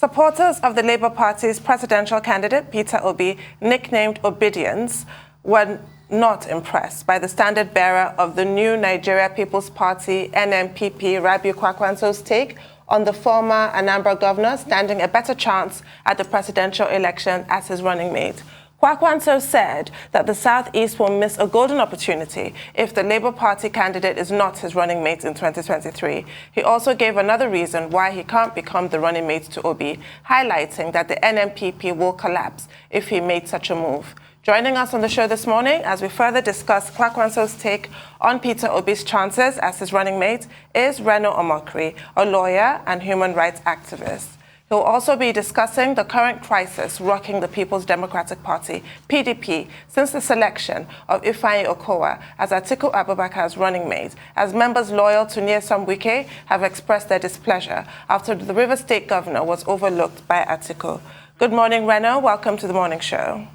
Supporters of the Labour Party's presidential candidate, Peter Obi, nicknamed Obedience, were not impressed by the standard bearer of the new Nigeria People's Party, NNPP, Rabiu Kwakwanso's take on the former Anambra governor standing a better chance at the presidential election as his running mate. Kwakwanso said that the Southeast will miss a golden opportunity if the Labour Party candidate is not his running mate in 2023. He also gave another reason why he can't become the running mate to Obi, highlighting that the NNPP will collapse if he made such a move. Joining us on the show this morning as we further discuss Kwakwanso's take on Peter Obi's chances as his running mate is Reno Omokri, a lawyer and human rights activist. He'll also be discussing the current crisis rocking the People's Democratic Party, PDP, since the selection of Ifeanyi Okowa as Atiku Abubakar's running mate, as members loyal to Nyesom Wike have expressed their displeasure after the Rivers State governor was overlooked by Atiku. Good morning, Reno. Welcome to the morning show.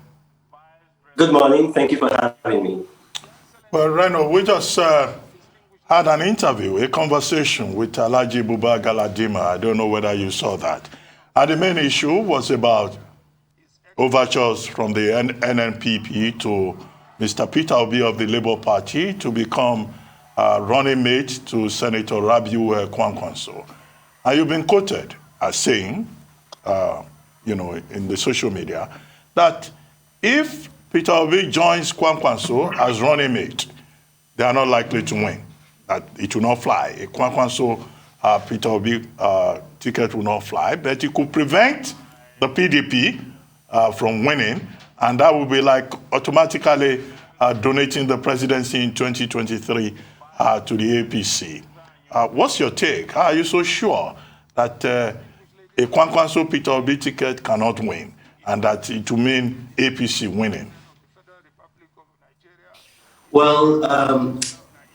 Good morning. Thank you for having me. Well, Reno, we just had an interview, a conversation with Alhaji Buba Galadima. I don't know whether you saw that. And the main issue was about overtures from the NNPP to Mr. Peter Obi of the Labour Party to become running mate to Senator Rabiu Kwakwanso. And you've been quoted as saying, in the social media, that if Peter Obi joins Kwakwanso as running mate, they are not likely to win, that it will not fly. A Kwakwanso Peter Obi ticket will not fly, but it could prevent the PDP from winning, and that would be like automatically donating the presidency in 2023 to the APC. What's your take? How are you so sure that a Kwakwanso Peter Obi ticket cannot win, and that it will mean APC winning? Well,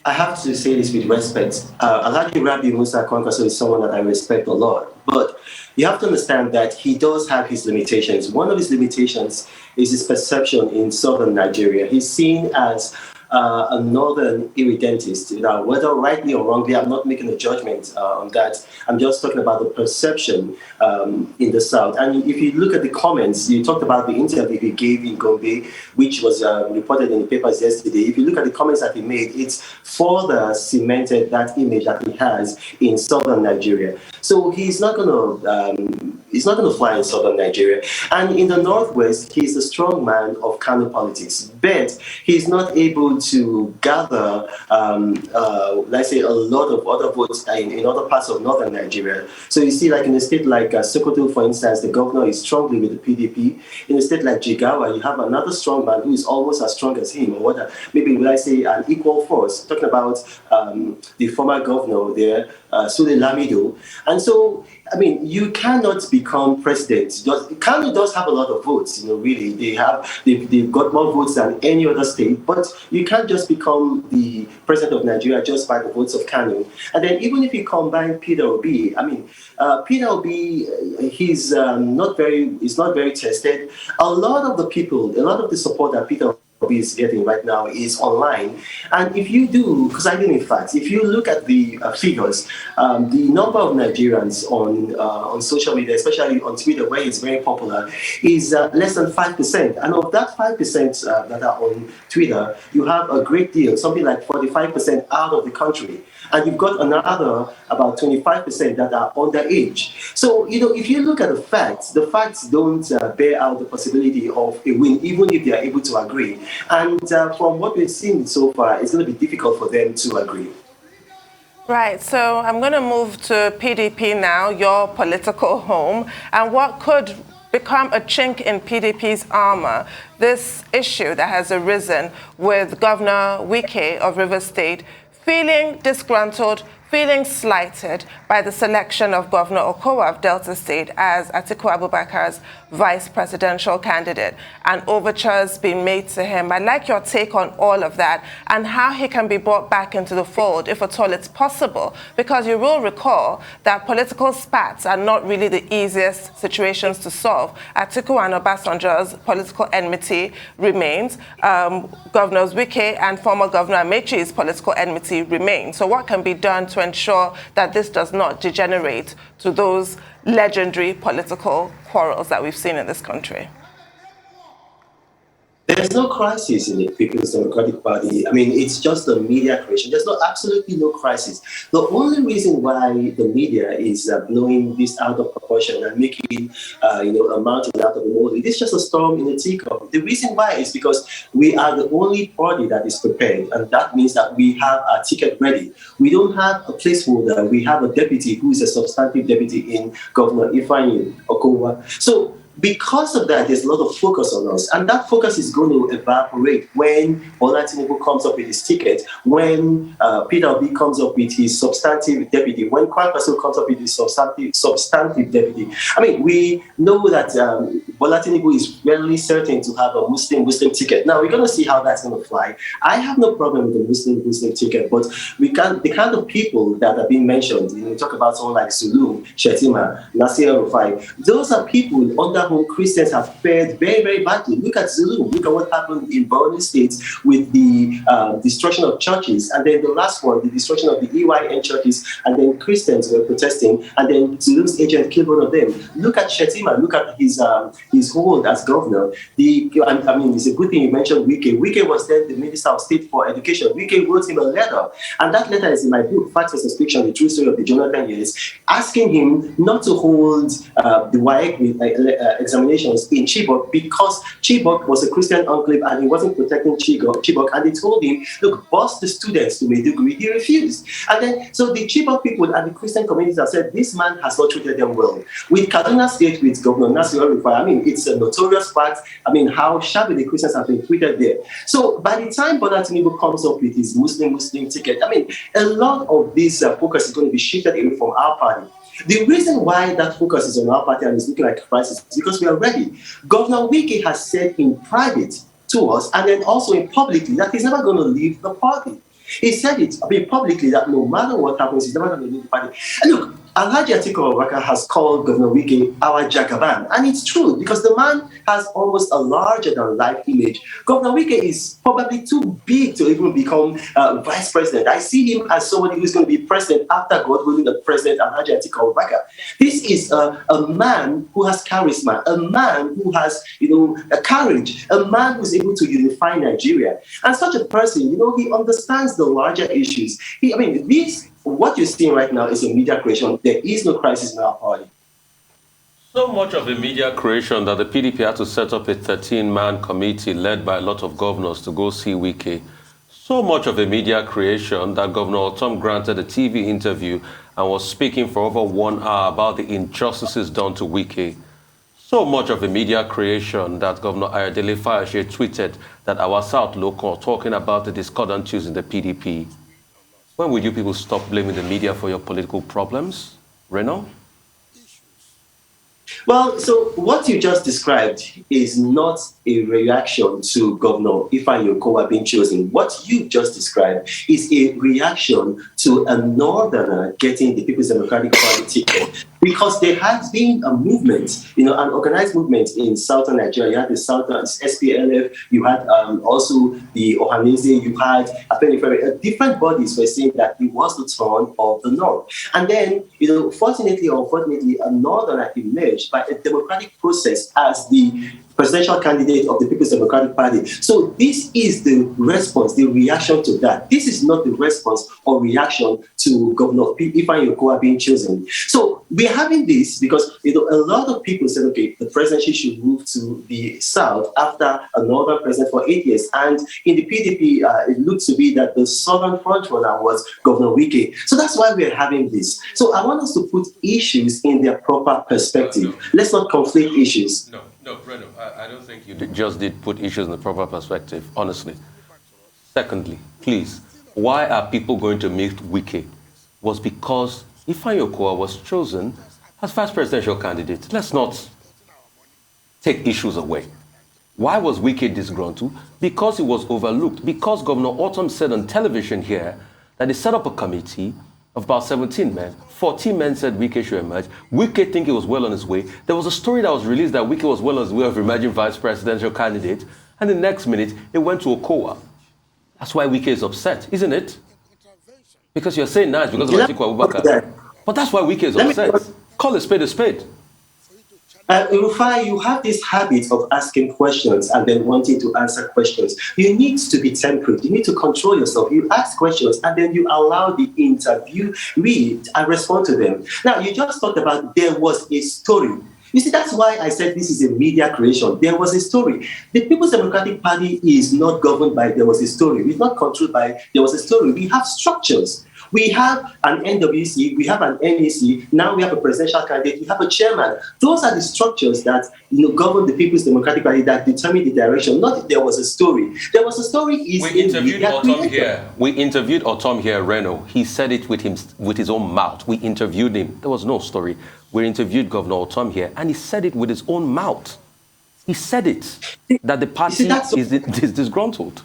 I have to say this with respect. Alhaji Rabiu Musa Kwankwaso is someone that I respect a lot, but you have to understand that he does have his limitations. One of his limitations is his perception in southern Nigeria. He's seen as a northern irredentist. Now, whether rightly or wrongly, I'm not making a judgment on that. I'm just talking about the perception in the south. And if you look at the comments, you talked about the interview he gave in Gombe, which was reported in the papers yesterday. If you look at the comments that he made, it's further cemented that image that he has in southern Nigeria. So he's not going to fly in southern Nigeria. And in the northwest, he's a strong man of Kano politics, but he's not able to gather, let's say, a lot of other votes in other parts of northern Nigeria. So you see, like in a state like Sokoto, for instance, the governor is strongly with the PDP. In a state like Jigawa, you have another strong man who is almost as strong as him, or what? Maybe will I say an equal force? Talking about the former governor there, Sule Lamido. And so, I mean, you cannot become president. Kano does have a lot of votes, really. They've got more votes than any other state, but you can't just become the president of Nigeria just by the votes of Kano. And then even if you combine Peter Obi, I mean, Peter Obi, he's not very tested. A lot of the support that Peter Obi is getting right now is online. And if you do, because I didn't in fact, if you look at the figures, the number of Nigerians on social media, especially on Twitter, where it's very popular, is less than 5%. And of that 5% that are on Twitter, you have a great deal, something like 45% out of the country. And you've got another about 25% that are underage. So, if you look at the facts don't bear out the possibility of a win, even if they are able to agree. And from what we've seen so far, it's going to be difficult for them to agree. Right, so I'm going to move to PDP now, your political home, and what could become a chink in PDP's armor, this issue that has arisen with Governor Wike of Rivers State feeling disgruntled, feeling slighted by the selection of Governor Okowa of Delta State as Atiku Abubakar's vice presidential candidate, and overtures being made to him. I'd like your take on all of that and how he can be brought back into the fold, if at all it's possible, because you will recall that political spats are not really the easiest situations to solve. Atiku and Obasanjo's political enmity remains. Governors Wike and former Governor Amechi's political enmity remains. So what can be done to to ensure that this does not degenerate to those legendary political quarrels that we've seen in this country? There's no crisis in the People's Democratic Party. I mean, it's just a media creation. There's absolutely no crisis. The only reason why the media is blowing this out of proportion and making, a mountain out of a molehill, it's just a storm in a teacup. The reason why is because we are the only party that is prepared, and that means that we have a ticket ready. We don't have a placeholder. We have a deputy who is a substantive deputy in Governor Ifeanyi Okowa. So, because of that, there's a lot of focus on us, and that focus is going to evaporate when Bola Tinubu comes up with his ticket, when Peter Obi comes up with his substantive deputy, when Kwankwaso comes up with his substantive deputy. I mean, we know that Bola Tinubu is fairly certain to have a Muslim ticket. Now, we're going to see how that's going to fly. I have no problem with the Muslim ticket, but the kind of people that are being mentioned, we talk about someone like Zulum, Shetima, Nasir Rufai, those are people under whom Christians have fared very, very badly. Look at Zulum. Look at what happened in Borno State with the destruction of churches. And then the last one, the destruction of the EYN churches. And then Christians were protesting. And then Zulum's agent killed one of them. Look at Shetima. Look at his hold as governor. I mean, it's a good thing you mentioned Wike. Wike was then the Minister of State for Education. Wike wrote him a letter. And that letter is in my book, Facts versus Fiction, The True Story of the Jonathan Years, asking him not to hold the WAEC examinations in Chibok because Chibok was a Christian enclave and he wasn't protecting Chibok. And they told him, look, bus the students to Maiduguri. He refused. And then, so the Chibok people and the Christian communities have said, this man has not treated them well. With Kaduna State, with Governor Nasir Rufai, I mean, it's a notorious fact. I mean, how shabby the Christians have been treated there. So by the time Bola Tinubu comes up with his Muslim ticket, I mean, a lot of this focus is going to be shifted away from our party. The reason why that focus is on our party and is looking like a crisis is because we are ready. Governor Wike has said in private to us and then also in publicly that he's never going to leave the party. He said it publicly that no matter what happens, he's never going to leave the party. And look, Alhaji Atiku Abubakar has called Governor Wike our Jagaban. And it's true because the man has almost a larger-than-life image. Governor Wike is probably too big to even become vice president. I see him as somebody who's going to be president after God willing the president, Alhaji Atiku Abubakar. This is a man who has charisma, a man who has, a courage, a man who's able to unify Nigeria. And such a person, he understands the larger issues. What you're seeing right now is a media creation. There is no crisis in our party. So much of a media creation that the PDP had to set up a 13-man committee led by a lot of governors to go see Wike. So much of a media creation that Governor Otom granted a TV interview and was speaking for over 1 hour about the injustices done to Wike. So much of a media creation that Governor Ayodele Fayose tweeted that our South local talking about the discordant views in the PDP. When will you people stop blaming the media for your political problems? Reno? Well, so what you just described is not a reaction to Governor Ifeanyi Okowa being chosen. What you just described is a reaction to a northerner getting the People's Democratic Party ticket. Because there has been a movement, an organized movement in southern Nigeria. You had the southern SPLF, you had also the Ohanese, you had different bodies were saying that it was the turn of the North. And then, fortunately or unfortunately, a northerner emerged by a democratic process as the presidential candidate of the People's Democratic Party. So this is the response, the reaction to that. This is not the response or reaction to Governor Ifeanyi Okowa being chosen. So we're having this because a lot of people said, okay, the presidency should move to the south after a northern president for 8 years. And in the PDP, it looks to be that the southern frontrunner was Governor Wike. So that's why we're having this. So I want us to put issues in their proper perspective. Let's not conflict issues. No, Reno, I don't think you just did put issues in the proper perspective, honestly. Secondly, please, why are people going to meet Wike? Was because Ifeanyi Okowa was chosen as vice presidential candidate. Let's not take issues away. Why was Wike disgruntled? Because he was overlooked. Because Governor Otom said on television here that he set up a committee of about 17 men. 14 men said Wike should emerge. Wike think he was well on his way. There was a story that was released that Wike was well on his way of emerging vice presidential candidate. And the next minute, it went to Okowa. That's why Wike is upset, isn't it? Because you're saying nice because of Atiku Abubakar. But that's why Wike is upset. Call a spade a spade. Rufai, you have this habit of asking questions and then wanting to answer questions. You need to be temperate. You need to control yourself. You ask questions and then you allow the interviewee and respond to them. Now, you just talked about there was a story. You see, that's why I said this is a media creation. There was a story. The People's Democratic Party is not governed by there was a story. It's not controlled by there was a story. We have structures. We have an NWC, we have an NEC, now we have a presidential candidate, we have a chairman. Those are the structures that govern the People's Democratic Party that determine the direction, not if there was a story. There was a story is we interviewed Otom here. We interviewed Otom here, Reno. He said it with his own mouth. We interviewed him. There was no story. We interviewed Governor Otom here, and he said it with his own mouth. He said it, that the party is disgruntled.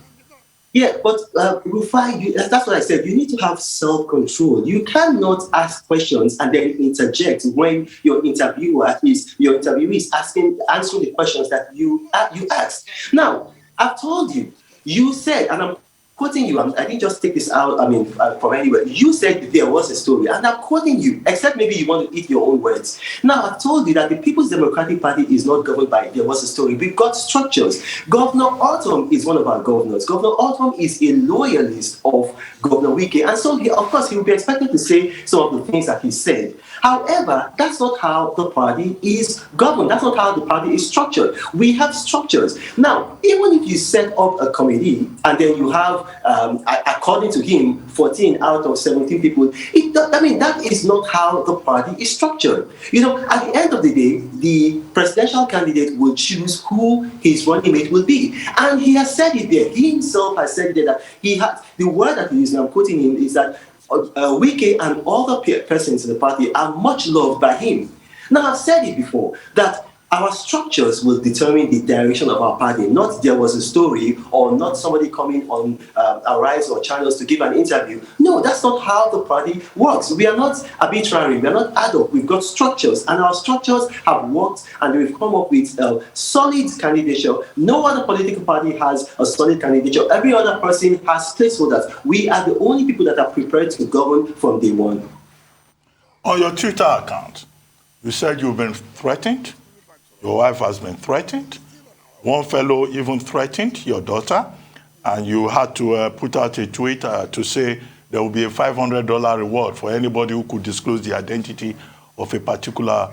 Yeah, but Rufai, that's what I said. You need to have self-control. You cannot ask questions and then interject when your interviewee is answering the questions that you asked. Now, I've told you, you said, and I'm quoting you, I didn't just take this out, from anywhere. You said there was a story, and I'm quoting you, except maybe you want to eat your own words. Now, I've told you that the People's Democratic Party is not governed by there was a story. We've got structures. Governor Otom is one of our governors. Governor Otom is a loyalist of Governor Wike, and so, of course, he will be expected to say some of the things that he said. However, that's not how the party is governed. That's not how the party is structured. We have structures. Now, even if you set up a committee and then you have, according to him, 14 out of 17 people, that is not how the party is structured. At the end of the day, the presidential candidate will choose who his running mate will be. And he has said it there. He himself has said there that the word that he is now quoting him is that Wike and other persons in the party are much loved by him. Now, I've said it before, that our structures will determine the direction of our party, not there was a story or not somebody coming on Arise or channels to give an interview. No, that's not how the party works. We are not arbitrary. We are not ad hoc. We've got structures, and our structures have worked, and we've come up with solid candidature. No other political party has a solid candidature. Every other person has placeholders. We are the only people that are prepared to govern from day one. On your Twitter account, you said you've been threatened. Your wife has been threatened. One fellow even threatened your daughter, and you had to put out a tweet to say there will be a $500 reward for anybody who could disclose the identity of a particular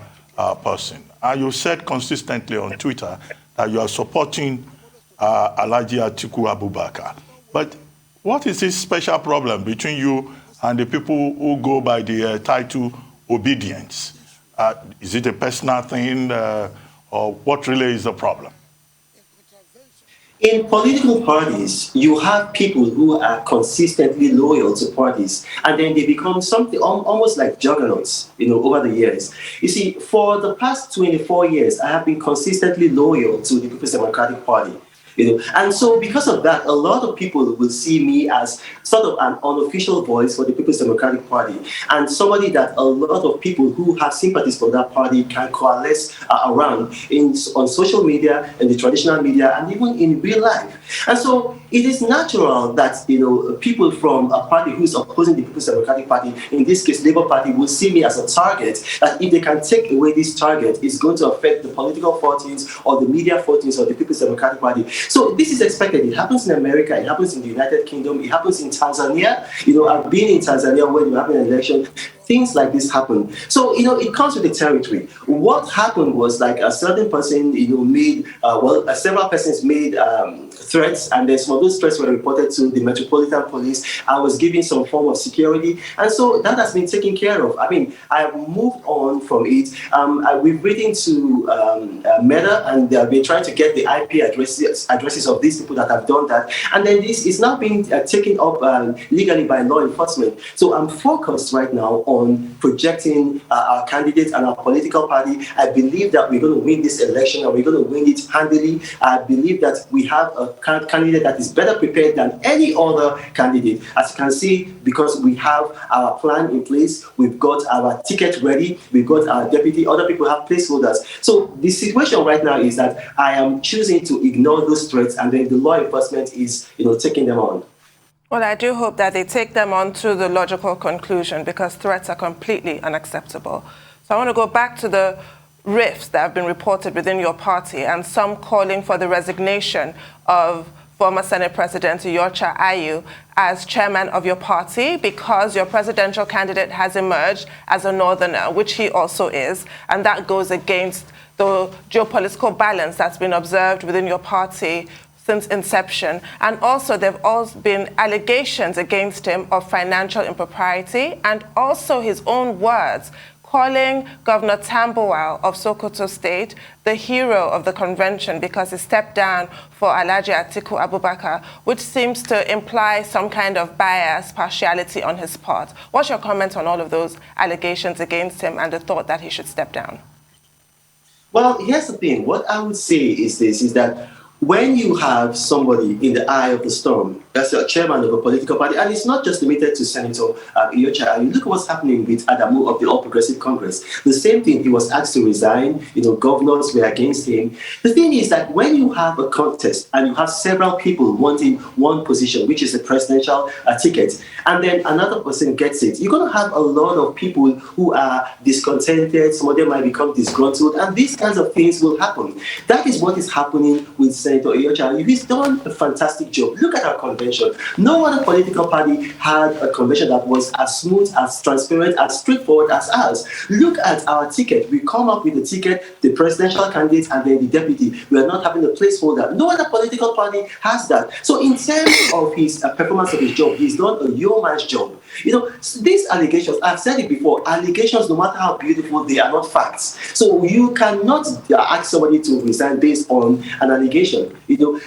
person. And you said consistently on Twitter that you are supporting Alhaji Atiku Abubakar. But what is this special problem between you and the people who go by the title obedience? Is it a personal thing? Or what really is the problem? In political parties, you have people who are consistently loyal to parties, and then they become something almost like juggernauts, over the years. You see, for the past 24 years, I have been consistently loyal to the People's Democratic Party. And so because of that, a lot of people will see me as sort of an unofficial voice for the People's Democratic Party, and somebody that a lot of people who have sympathies for that party can coalesce around on social media, in the traditional media, and even in real life. And so it is natural that people from a party who's opposing the People's Democratic Party, in this case Labour Party, will see me as a target, that if they can take away this target, it's going to affect the political fortunes or the media fortunes of the People's Democratic Party. So this is expected. It happens in America, it happens in the United Kingdom, it happens in Tanzania. I've been in Tanzania when you have an election. Things like this happen. So, it comes with the territory. What happened was, like, a certain person, made, several persons made threats, and then some of those threats were reported to the Metropolitan Police. I was given some form of security, and so that has been taken care of. I have moved on from it. We've written to Meta, and they have been trying to get the IP addresses of these people that have done that, and then this is now being taken up legally by law enforcement. So I'm focused right now on projecting our candidates and our political party. I believe that we're going to win this election, and we're going to win it handily. I believe that we have a candidate that is better prepared than any other candidate. As you can see, because we have our plan in place, we've got our ticket ready, we've got our deputy, other people have placeholders. So the situation right now is that I am choosing to ignore those threats, and then the law enforcement is, taking them on. Well, I do hope that they take them on to the logical conclusion, because threats are completely unacceptable. So I want to go back to the rifts that have been reported within your party, and some calling for the resignation of former Senate President Iyorchia Ayu as chairman of your party, because your presidential candidate has emerged as a northerner, which he also is, and that goes against the geopolitical balance that's been observed within your party since inception. And also there have also been allegations against him of financial impropriety, and also his own words calling Governor Tambuwal of Sokoto State the hero of the convention because he stepped down for Alhaji Atiku Abubakar, which seems to imply some kind of bias, partiality on his part. What's your comment on all of those allegations against him and the thought that he should step down? Well, here's the thing. What I would say is this, is that when you have somebody in the eye of the storm, that's a chairman of a political party, and it's not just limited to Senator Iyorchia. I mean, look at what's happening with Adamu of the All Progressive Congress. The same thing, he was asked to resign, governors were against him. The thing is that when you have a contest and you have several people wanting one position, which is a presidential ticket, and then another person gets it, you're going to have a lot of people who are discontented, some of them might become disgruntled, and these kinds of things will happen. That is what is happening with Senator Iyorchia. He's done a fantastic job. Look at our convention. No other political party had a convention that was as smooth, as transparent, as straightforward as ours. Look at our ticket. We come up with the ticket, the presidential candidate, and then the deputy. We are not having a placeholder. No other political party has that. So in terms of his performance of his job, he's done a yeoman's job. These allegations, I've said it before, allegations, no matter how beautiful, they are not facts. So you cannot ask somebody to resign based on an allegation.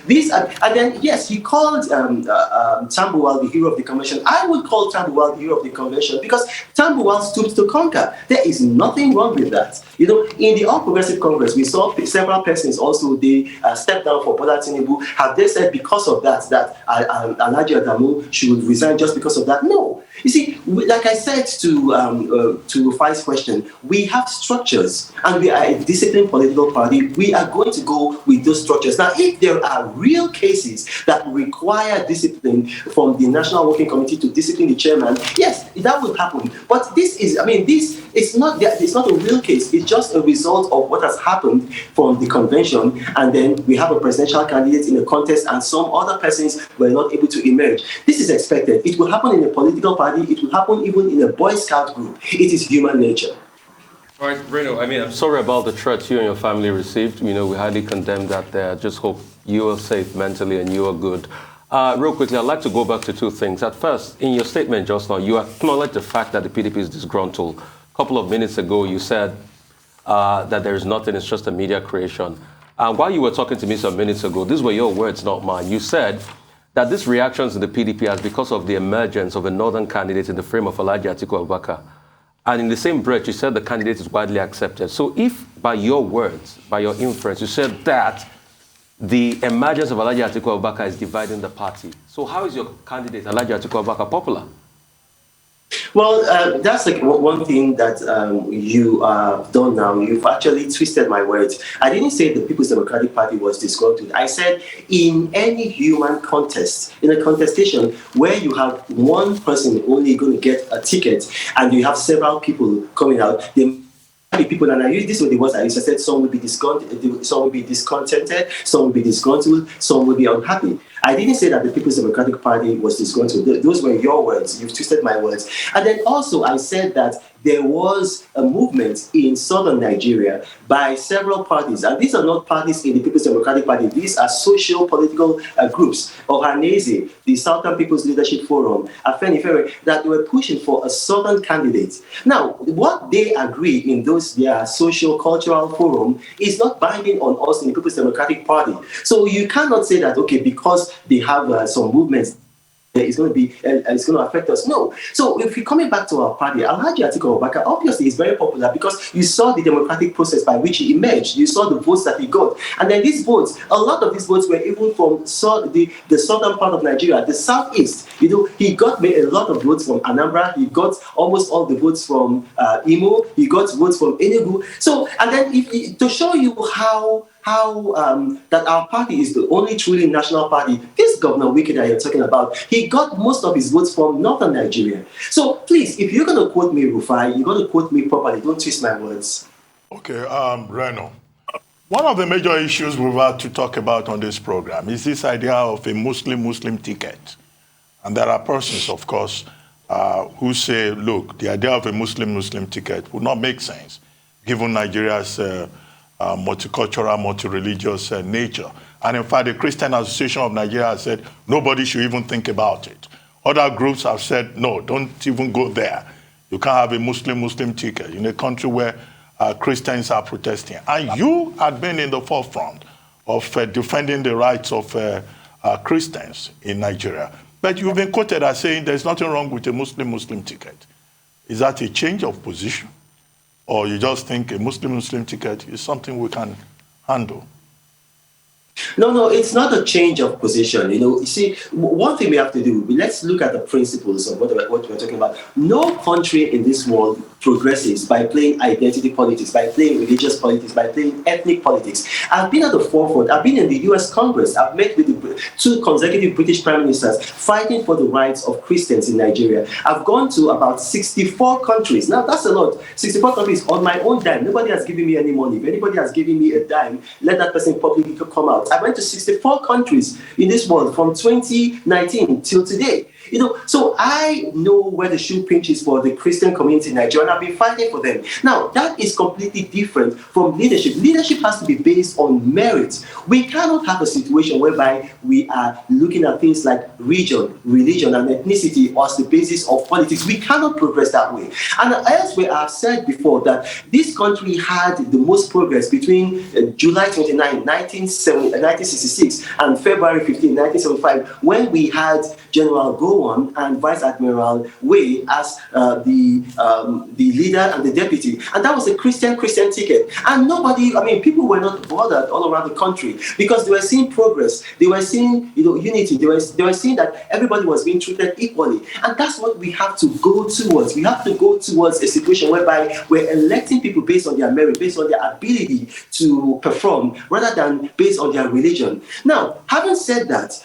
These are, and then, yes, he called Tambuwal the hero of the convention. I would call Tambuwal the hero of the convention because Tambuwal stooped to conquer. There is nothing wrong with that. In the All Progressive Congress, we saw several persons also, they stepped down for Bola Tinubu. Have they said because of that Alhaji Adamu should resign just because of that? No. You see, like I said to Vice question, we have structures and we are a disciplined political party. We are going to go with those structures. Now, if there are real cases that require discipline from the National Working Committee to discipline the chairman, yes, that will happen. But it's not a real case. It's just a result of what has happened from the convention, and then we have a presidential candidate in a contest and some other persons were not able to emerge. This is expected. It will happen in a political party. It will happen even in a Boy Scout group. It is human nature. All right, Reno, I'm sorry about the threats you and your family received. We highly condemn that there. Just hope you are safe mentally and you are good. Real quickly, I'd like to go back to two things. At first, in your statement just now, you acknowledged the fact that the PDP is disgruntled. A couple of minutes ago, you said that there is nothing, it's just a media creation. And while you were talking to me some minutes ago, these were your words, not mine. You said that this reaction to the PDP is because of the emergence of a northern candidate in the frame of Alhaji Atiku Abubakar. And in the same breath, you said the candidate is widely accepted. So if, by your words, by your inference, you said that the emergence of Alhaji Atiku Abubakar is dividing the party, so how is your candidate, Alhaji Atiku Abubakar, popular? Well, that's like one thing that you have done now. You've actually twisted my words. I didn't say the People's Democratic Party was disgruntled. I said in any human contest, in a contestation where you have one person only going to get a ticket and you have several people coming out, people, and I use this with the words I used. I said some will be discontented, some will be disgruntled, some will be unhappy. I didn't say that the People's Democratic Party was disgruntled. Those were your words. You've twisted my words. And then also I said that there was a movement in southern Nigeria by several parties. And these are not parties in the People's Democratic Party. These are social political groups. Ohanese, the Southern People's Leadership Forum, Afenifere, that were pushing for a southern candidate. Now, what they agree in their social cultural forum is not binding on us in the People's Democratic Party. So you cannot say that, okay, because they have some movements, it's going to affect us. No. So if we're coming back to our party, Alhaji Atiku Abubakar obviously is very popular because you saw the democratic process by which he emerged. You saw the votes that he got. And then these votes, a lot of these votes were even from the southern part of Nigeria, the southeast. He got a lot of votes from Anambra. He got almost all the votes from Imo. He got votes from Enugu. So, and then to show you how how that our party is the only truly national party. This Governor Wike that you're talking about, he got most of his votes from northern Nigeria. So please, if you're going to quote me, Rufai, you're going to quote me properly. Don't twist my words. Okay, Reno. One of the major issues we've had to talk about on this program is this idea of a Muslim ticket. And there are persons, of course, who say, look, the idea of a Muslim ticket would not make sense, given Nigeria's multicultural, multi-religious nature. And in fact, the Christian Association of Nigeria has said nobody should even think about it. Other groups have said, no, don't even go there. You can't have a Muslim ticket in a country where Christians are protesting. And you had been in the forefront of defending the rights of Christians in Nigeria. But you've been quoted as saying there's nothing wrong with a Muslim ticket. Is that a change of position? Or you just think a Muslim ticket is something we can handle? No, it's not a change of position. You see, one thing we have to do, let's look at the principles of what we're talking about. No country in this world progresses by playing identity politics, by playing religious politics, by playing ethnic politics. I've been at the forefront. I've been in the US Congress. I've met with the 2 consecutive British prime ministers fighting for the rights of Christians in Nigeria. I've gone to about 64 countries. Now, that's a lot. 64 countries on my own dime. Nobody has given me any money. If anybody has given me a dime, let that person publicly come out. I went to 64 countries in this world from 2019 till today. So I know where the shoe pinches for the Christian community in Nigeria, and I've been fighting for them. Now, that is completely different from leadership. Leadership has to be based on merit. We cannot have a situation whereby we are looking at things like region, religion, and ethnicity as the basis of politics. We cannot progress that way. And elsewhere, I've said before that this country had the most progress between July 29, 1966 and February 15, 1975, when we had General Gowon and Vice Admiral Way as the leader and the deputy, and that was a Christian ticket. And people were not bothered all around the country because they were seeing progress, they were seeing unity, they were seeing that everybody was being treated equally, and that's what we have to go towards. We have to go towards a situation whereby we're electing people based on their merit, based on their ability to perform, rather than based on their religion. Now, having said that,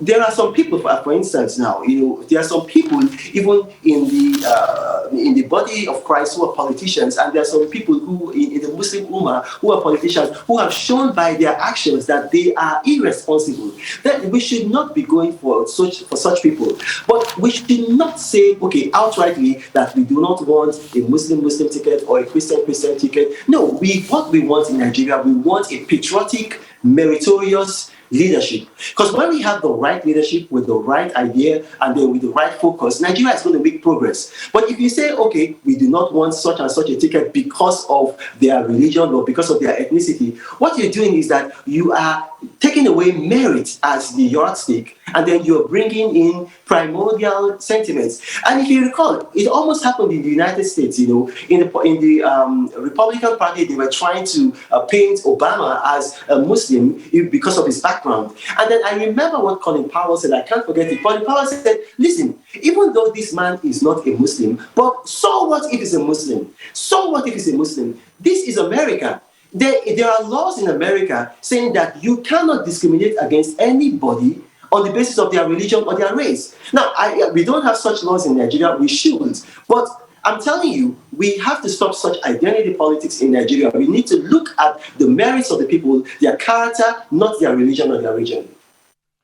there are some people, for instance, now, there are some people even in the body of Christ who are politicians, and there are some people who in the Muslim Ummah who are politicians who have shown by their actions that they are irresponsible. That we should not be going for such people, but we should not say outrightly that we do not want a Muslim ticket or a Christian ticket. No, what we want in Nigeria, we want a patriotic, meritorious leadership. Because when we have the right leadership with the right idea and then with the right focus, Nigeria is going to make progress. But if you say, we do not want such and such a ticket because of their religion or because of their ethnicity, what you're doing is that you are taking away merit as the yardstick, and then you're bringing in primordial sentiments. And if you recall, it almost happened in the United States. In the Republican Party, they were trying to paint Obama as a Muslim because of his background. And then I remember what Colin Powell said. I can't forget it. Colin Powell said, listen, even though this man is not a Muslim, but so what if he's a Muslim? So what if he's a Muslim? This is America. There are laws in America saying that you cannot discriminate against anybody on the basis of their religion or their race. Now, we don't have such laws in Nigeria. We shouldn't. But I'm telling you, we have to stop such identity politics in Nigeria. We need to look at the merits of the people, their character, not their religion or their region.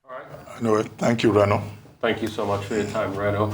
All right. Anyway, thank you, Reno. Thank you so much for your time, Reno.